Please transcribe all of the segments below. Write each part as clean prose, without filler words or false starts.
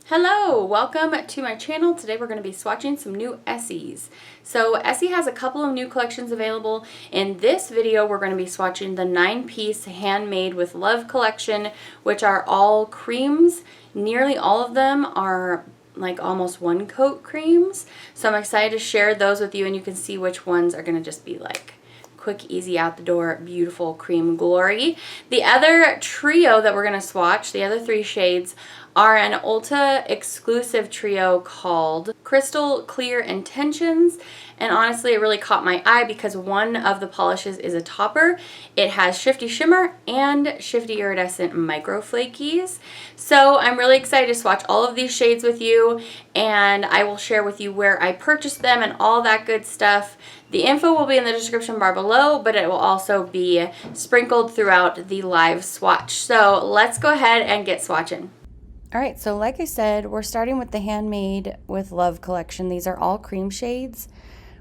Hello, welcome to my channel. Today we're going to be swatching some new Essies. So Essie has a couple of new collections available. In this video we're going to be swatching the 9-piece Handmade with Love collection, which are all creams. Nearly all of them are like almost one coat creams. So I'm excited to share those with you and you can see which ones are going to just be like quick, easy, out the door, beautiful cream glory. The other trio that we're going to swatch, the other 3 shades, are an Ulta exclusive trio called Crystal Clear Intentions. And honestly, it really caught my eye because one of the polishes is a topper. It has Shifty Shimmer and Shifty Iridescent Micro Flakies. So I'm really excited to swatch all of these shades with you, and I will share with you where I purchased them and all that good stuff. The info will be in the description bar below, but it will also be sprinkled throughout the live swatch. So let's go ahead and get swatching. All right, so like I said, we're starting with the Handmade with Love collection. These are all cream shades.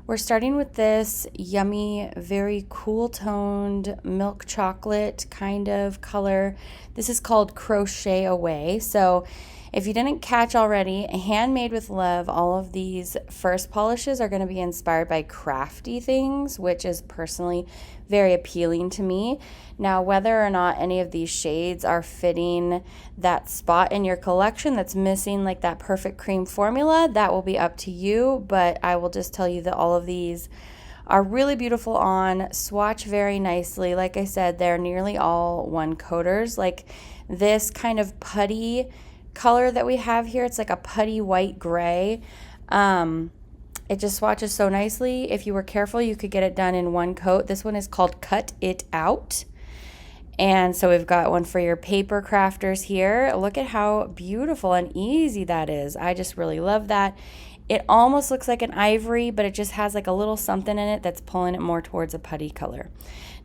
We're starting with this yummy, very cool toned milk chocolate kind of color. This is called Crochet Away. So if you didn't catch already, Handmade with Love, all of these first polishes are going to be inspired by crafty things, which is personally very appealing to me. Now, whether or not any of these shades are fitting that spot in your collection that's missing like that perfect cream formula, that will be up to you, but I will just tell you that all of these are really beautiful on, swatch very nicely. Like I said, they're nearly all one coaters. Like this kind of putty color that we have here, it's like a putty white gray. It just swatches so nicely. If you were careful, you could get it done in one coat. This one is called Cut It Out. And so we've got one for your paper crafters here. Look at how beautiful and easy that is. I just really love that. It almost looks like an ivory, but it just has like a little something in it that's pulling it more towards a putty color.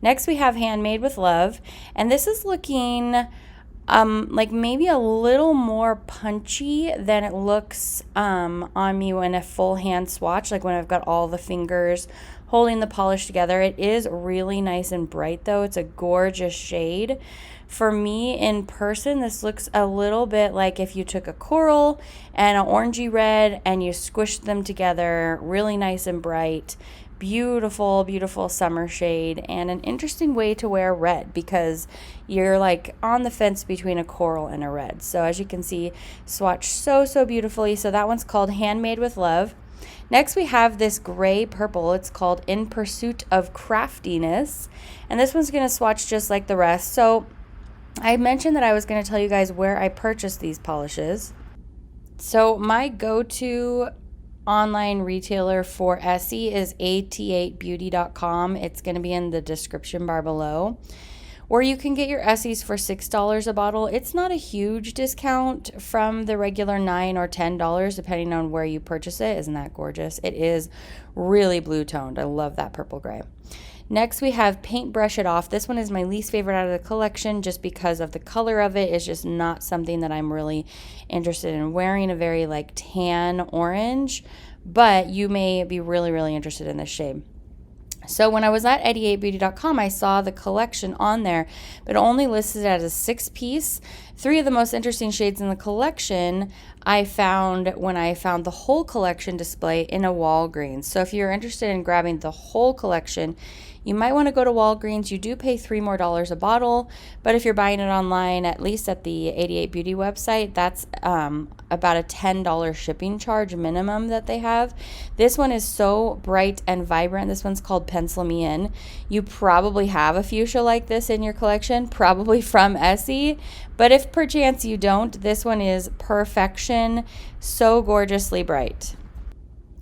Next we have Handmade with Love, and this is looking like maybe a little more punchy than it looks on me when a full hand swatch, like when I've got all the fingers holding the polish together. It is really nice and bright though. It's a gorgeous shade. For me in person, this looks a little bit like if you took a coral and an orangey red and you squished them together, really nice and bright. Beautiful, beautiful summer shade, and an interesting way to wear red because you're like on the fence between a coral and a red. So as you can see, swatched so beautifully. So that one's called Handmade with Love. Next we have this gray purple. It's called In Pursuit of Craftiness, and this one's going to swatch just like the rest. So I mentioned that I was going to tell you guys where I purchased these polishes. So my go-to online retailer for Essie is at8beauty.com. It's going to be in the description bar below, where you can get your Essies for $6 a bottle. It's not a huge discount from the regular $9 or $10 depending on where you purchase it. Isn't that gorgeous? It is really blue toned. I love that purple gray. Next we have Paintbrush It Off. This one is my least favorite out of the collection just because of the color of it. It's just not something that I'm really interested in wearing, a very like tan orange, but you may be really interested in this shade. So when I was at 88beauty.com, I saw the collection on there, but only listed as a 6-piece. 3 of the most interesting shades in the collection I found when I found the whole collection display in a Walgreens. So if you're interested in grabbing the whole collection, you might want to go to Walgreens. You do pay $3 more a bottle, but if you're buying it online, at least at the 88beauty website, that's about a $10 shipping charge minimum that they have. This one is so bright and vibrant. This one's called Pencil Me In. You probably have a fuchsia like this in your collection, probably from Essie, but if perchance you don't, this one is perfection, so gorgeously bright.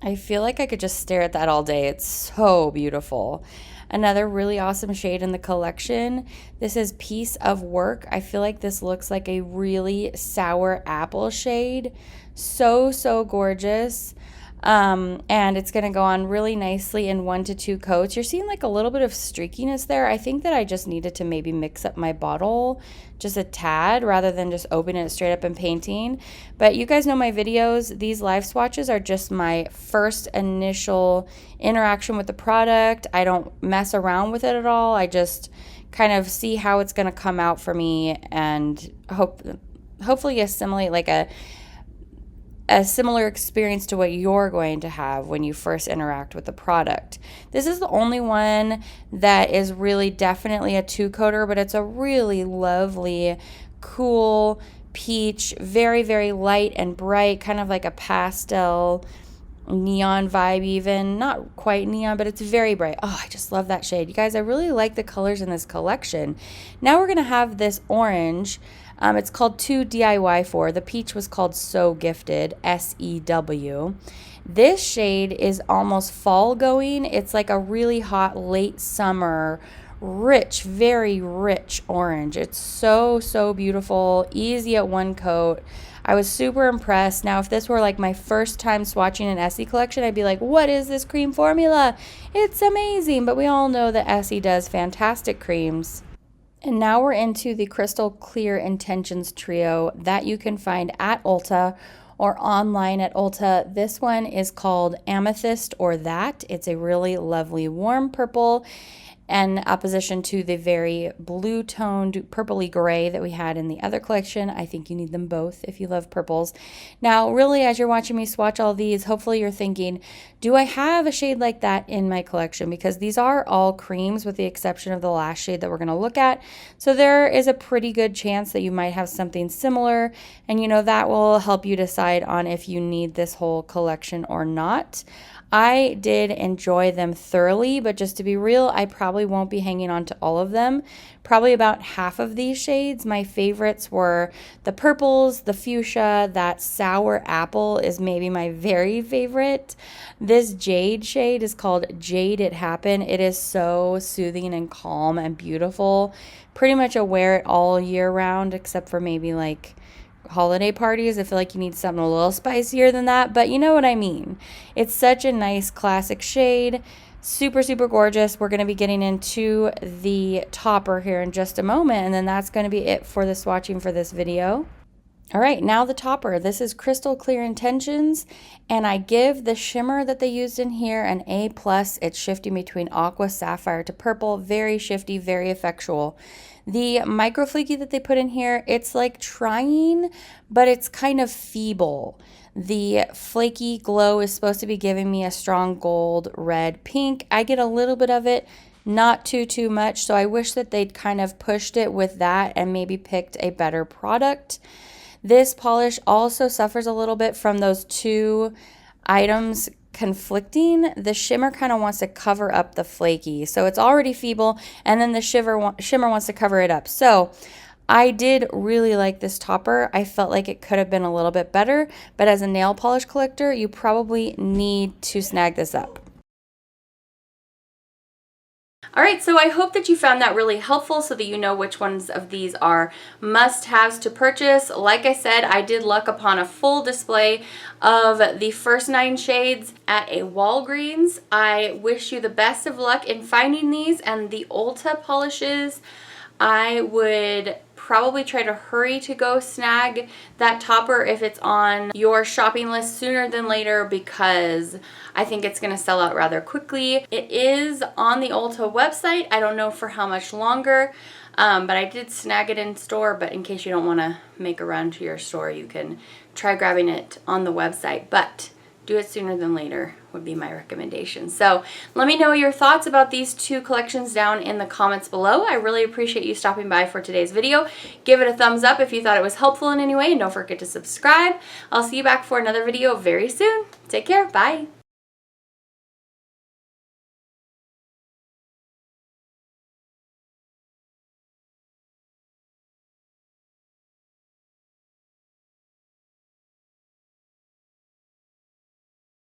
I feel like I could just stare at that all day. It's so beautiful. Another really awesome shade in the collection, this is Piece of Work. I feel like this looks like a really sour apple shade. So gorgeous. And it's going to go on really nicely in 1 to 2 coats. You're seeing like a little bit of streakiness there. I think that I just needed to maybe mix up my bottle just a tad rather than just opening it straight up and painting. But you guys know my videos. These live swatches are just my first initial interaction with the product. I don't mess around with it at all. I just kind of see how it's going to come out for me and hopefully assimilate like a a similar experience to what you're going to have when you first interact with the product. This is the only one that is really definitely a two-coater, but it's a really lovely, cool peach, very, very light and bright, kind of like a pastel neon vibe even. Not quite neon, but it's very bright. Oh, I just love that shade. You guys, I really like the colors in this collection. Now we're going to have this orange. It's called 2DIY4. The peach was called So Gifted, SEW. This shade is almost fall going. It's like a really hot late summer, rich, very rich orange. It's so, so beautiful, easy at one coat. I was super impressed. Now, if this were like my first time swatching an Essie collection, I'd be like, what is this cream formula? It's amazing. But we all know that Essie does fantastic creams. And now we're into the Crystal Clear Intentions trio that you can find at Ulta or online at Ulta. This one is called Amethyst or That. It's a really lovely warm purple in opposition to the very blue-toned purpley gray that we had in the other collection. I think you need them both if you love purples. Now, really, as you're watching me swatch all these, hopefully you're thinking, do I have a shade like that in my collection? Because these are all creams with the exception of the last shade that we're going to look at. So there is a pretty good chance that you might have something similar, and you know that will help you decide on if you need this whole collection or not. I did enjoy them thoroughly, but just to be real, I probably won't be hanging on to all of them. Probably about half of these shades. My favorites were the purples, the fuchsia, that sour apple is maybe my very favorite. This jade shade is called Jade It Happen. It is so soothing and calm and beautiful. Pretty much I wear it all year round except for maybe like holiday parties. I feel like you need something a little spicier than that, but you know what I mean. It's such a nice classic shade. Super, super gorgeous. We're going to be getting into the topper here in just a moment, and then that's going to be it for the swatching for this video. All right, now the topper. This is Crystal Clear Intentions, and I give the shimmer that they used in here an A+. It's shifting between aqua, sapphire to purple. Very shifty, very effectual. The micro flaky that they put in here, it's like trying, but it's kind of feeble. The flaky glow is supposed to be giving me a strong gold, red, pink. I get a little bit of it, not too much, so I wish that they'd kind of pushed it with that and maybe picked a better product. This polish also suffers a little bit from those two items conflicting. The shimmer kind of wants to cover up the flaky, so it's already feeble, and then the shimmer wants to cover it up. So I did really like this topper. I felt like it could have been a little bit better, but as a nail polish collector, you probably need to snag this up. All right, so I hope that you found that really helpful so that you know which ones of these are must-haves to purchase. Like I said, I did luck upon a full display of the first 9 shades at a Walgreens. I wish you the best of luck in finding these, and the Ulta polishes, I would probably try to hurry to go snag that topper if it's on your shopping list sooner than later, because I think it's going to sell out rather quickly. It is on the Ulta website. I don't know for how much longer, but I did snag it in store. But in case you don't want to make a run to your store, you can try grabbing it on the website. But do it sooner than later would be my recommendation. So let me know your thoughts about these 2 collections down in the comments below. I really appreciate you stopping by for today's video. Give it a thumbs up if you thought it was helpful in any way, and don't forget to subscribe. I'll see you back for another video very soon. Take care. Bye.